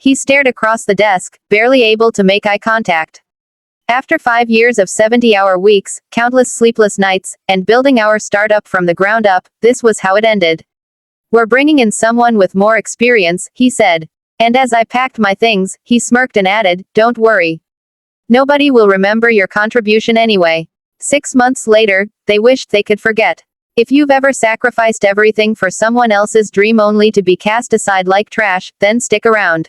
He stared across the desk, barely able to make eye contact. After 5 years of 70-hour weeks, countless sleepless nights, and building our startup from the ground up, this was how it ended. "We're bringing in someone with more experience," he said. And as I packed my things, he smirked and added, "Don't worry. Nobody will remember your contribution anyway." 6 months later, they wished they could forget. If you've ever sacrificed everything for someone else's dream only to be cast aside like trash, then stick around.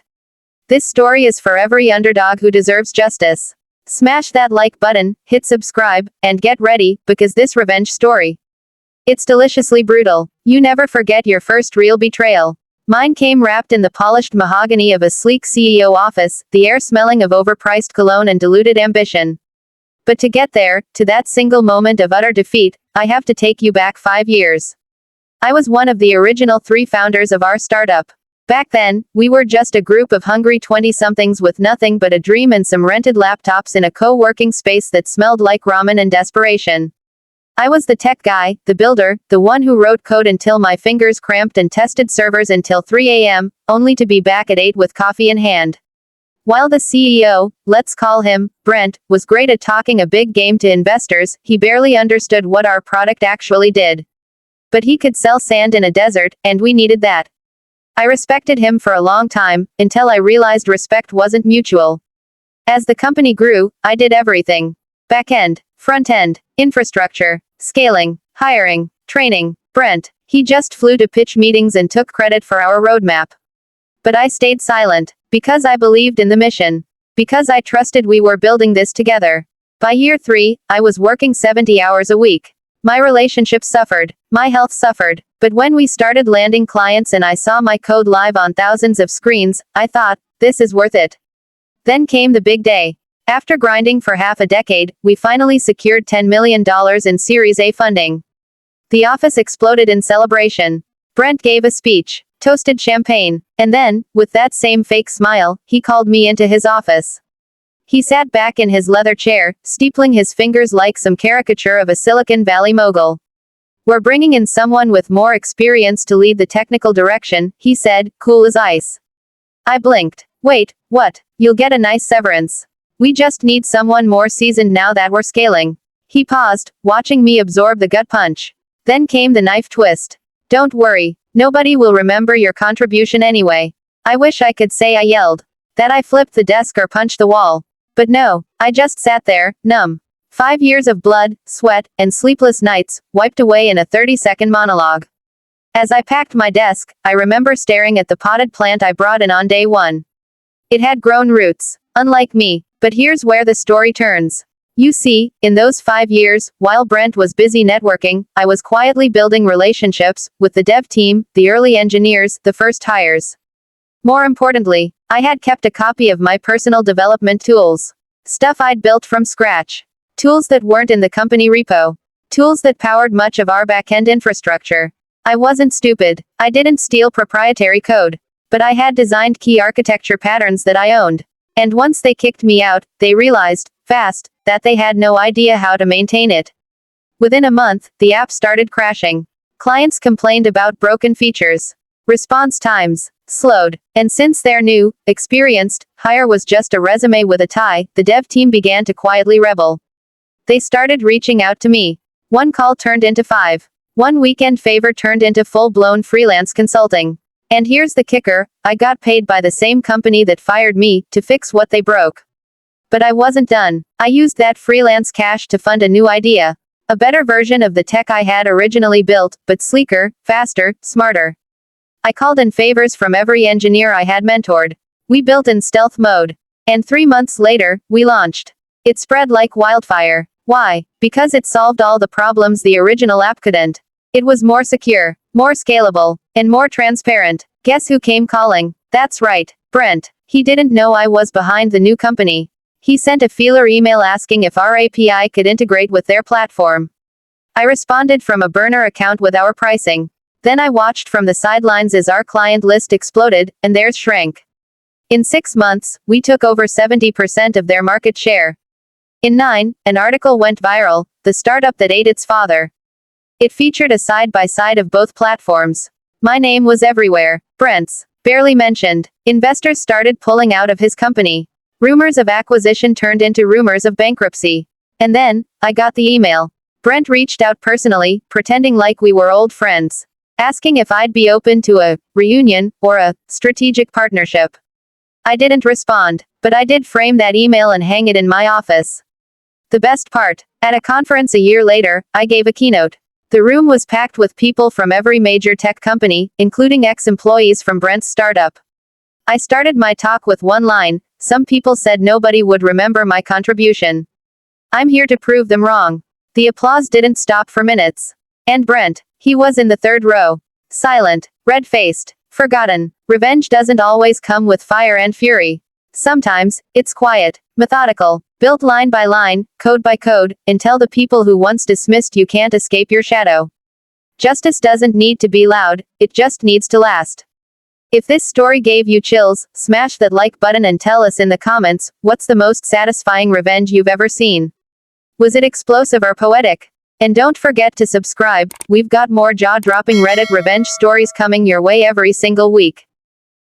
This story is for every underdog who deserves justice. Smash that like button, hit subscribe, and get ready, because this revenge story, it's deliciously brutal. You never forget your first real betrayal. Mine came wrapped in the polished mahogany of a sleek CEO office, the air smelling of overpriced cologne and diluted ambition. But to get there, to that single moment of utter defeat, I have to take you back 5 years. I was one of the original 3 founders of our startup. Back then, we were just a group of hungry 20-somethings with nothing but a dream and some rented laptops in a co-working space that smelled like ramen and desperation. I was the tech guy, the builder, the one who wrote code until my fingers cramped and tested servers until 3 a.m., only to be back at 8 with coffee in hand. While the CEO, let's call him Brent, was great at talking a big game to investors, he barely understood what our product actually did. But he could sell sand in a desert, and we needed that. I respected him for a long time, until I realized respect wasn't mutual. As the company grew, I did everything. Back-end, front-end, infrastructure, scaling, hiring, training. Brent, he just flew to pitch meetings and took credit for our roadmap. But I stayed silent, because I believed in the mission. Because I trusted we were building this together. By year 3, I was working 70 hours a week. My relationship suffered. My health suffered. But when we started landing clients and I saw my code live on thousands of screens, I thought, this is worth it. Then came the big day. After grinding for half a decade, we finally secured $10 million in Series A funding. The office exploded in celebration. Brent gave a speech, toasted champagne, and then, with that same fake smile, he called me into his office. He sat back in his leather chair, steepling his fingers like some caricature of a Silicon Valley mogul. "We're bringing in someone with more experience to lead the technical direction," he said, cool as ice. I blinked. "Wait, what? You'll get a nice severance. We just need someone more seasoned now that we're scaling." He paused, watching me absorb the gut punch. Then came the knife twist. "Don't worry. Nobody will remember your contribution anyway." I wish I could say I yelled. That I flipped the desk or punched the wall. But no, I just sat there, numb. 5 years of blood, sweat, and sleepless nights, wiped away in a 30-second monologue. As I packed my desk, I remember staring at the potted plant I brought in on day 1. It had grown roots. Unlike me. But here's where the story turns. You see, in those 5 years, while Brent was busy networking, I was quietly building relationships with the dev team, the early engineers, the first hires. More importantly, I had kept a copy of my personal development tools. Stuff I'd built from scratch. Tools that weren't in the company repo. Tools that powered much of our back-end infrastructure. I wasn't stupid. I didn't steal proprietary code. But I had designed key architecture patterns that I owned. And once they kicked me out, they realized, fast, that they had no idea how to maintain it. Within a month, the app started crashing. Clients complained about broken features. Response times slowed. And since their new, experienced hire was just a resume with a tie, the dev team began to quietly rebel. They started reaching out to me. One call turned into 5. One weekend favor turned into full-blown freelance consulting. And here's the kicker, I got paid by the same company that fired me, to fix what they broke. But I wasn't done. I used that freelance cash to fund a new idea. A better version of the tech I had originally built, but sleeker, faster, smarter. I called in favors from every engineer I had mentored. We built in stealth mode. And 3 months later, we launched. It spread like wildfire. Why? Because it solved all the problems the original app couldn't. It was more secure, more scalable, and more transparent. Guess who came calling? That's right, Brent. He didn't know I was behind the new company. He sent a feeler email asking if our API could integrate with their platform. I responded from a burner account with our pricing. Then I watched from the sidelines as our client list exploded, and theirs shrank. In 6 months, we took over 70% of their market share. In 9, an article went viral, the startup that ate its father. It featured a side-by-side of both platforms. My name was everywhere. Brent's. Barely mentioned. Investors started pulling out of his company. Rumors of acquisition turned into rumors of bankruptcy. And then, I got the email. Brent reached out personally, pretending like we were old friends, asking if I'd be open to a reunion or a strategic partnership. I didn't respond, but I did frame that email and hang it in my office. The best part, at a conference a year later, I gave a keynote. The room was packed with people from every major tech company, including ex-employees from Brent's startup. I started my talk with one line. Some people said nobody would remember my contribution. I'm here to prove them wrong. The applause didn't stop for minutes. And Brent, he was in the third row. Silent, red-faced, forgotten. Revenge doesn't always come with fire and fury. Sometimes, it's quiet, methodical, built line by line, code by code, until the people who once dismissed you can't escape your shadow. Justice doesn't need to be loud, it just needs to last. If this story gave you chills, smash that like button and tell us in the comments, what's the most satisfying revenge you've ever seen? Was it explosive or poetic? And don't forget to subscribe, we've got more jaw-dropping Reddit revenge stories coming your way every single week.